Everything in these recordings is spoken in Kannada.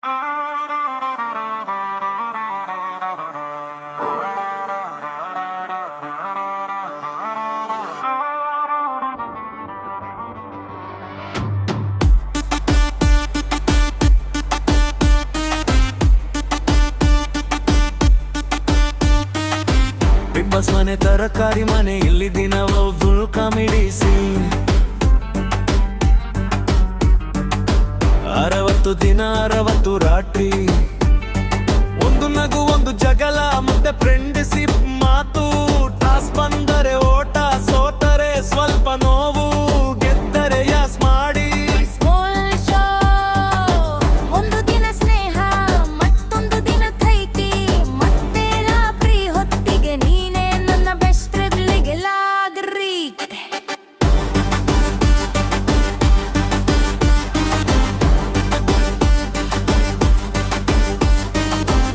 ಬಿಗ್ ಬಾಸ್ ಮನೆ ತರಕಾರಿ ಮನೆ, ಇಲ್ಲಿ ದಿನವೂ ಫುಲ್ ಕಾಮಿಡಿ ಸೀನ್. 60 ದಿನ 60 ರಾತ್ರಿ, ಒಂದು ನಗು ಒಂದು ಜಗಳ ಮತ್ತೆ ಫ್ರೆಂಡ್ಶಿಪ್ ಮಾತು. ಟಾಸ್ ಬಂದರೆ ಓಟ, ಸೋತರೆ ಸ್ವಲ್ಪ ನೋವು, ಗೆದ್ದರೆ ಯಾಸ್ ಮಾಡಿ. ಒಂದು ದಿನ ಸ್ನೇಹ, ಮತ್ತೊಂದು ದಿನ ಕೈಕಿ, ಮತ್ತೆ ರಾತ್ರಿ ಹೊತ್ತಿಗೆ ನೀನೇ ನನ್ನ ಬೆಸ್ಟ್ ಫ್ರೆಂಡ್ಗೆ ಲಾಗ್ರಿ.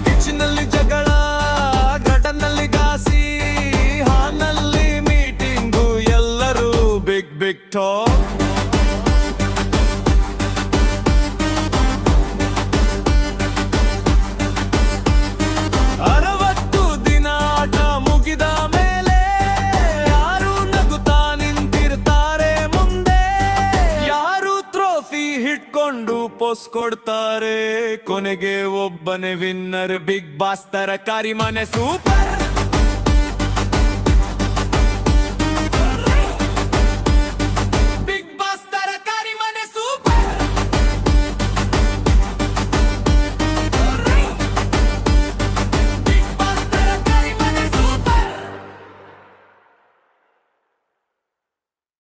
ಕಿಚನಲ್ಲಿ ಜಗಳ, ಗಟನಲ್ಲಿ ಗಾಸಿ, ಹಾನಲ್ಲಿ ಮೀಟಿಂಗು, ಎಲ್ಲರೂ ಬಿಗ್ ಬಿಗ್ ಟಾಕ್. 60 ದಿನ ಆಟ ಮುಗಿದ ಮೇಲೆ ಯಾರು ನಗುತ್ತಾ ನಿಂತಿರ್ತಾರೆ ಮುಂದೆ, ಯಾರು ಟ್ರೋಫಿ ಹಿಡ್ಕೊಂಡು ಪೋಸ್ ಕೊಡ್ತಾರೆ. ಕೊನೆಗೆ ಒಬ್ಬನೇ ವಿನ್ನರ್, ಬಿಗ್ ಬಾಸ್ ತರಕಾರಿ ಮನೆ ಸೂಪರ್.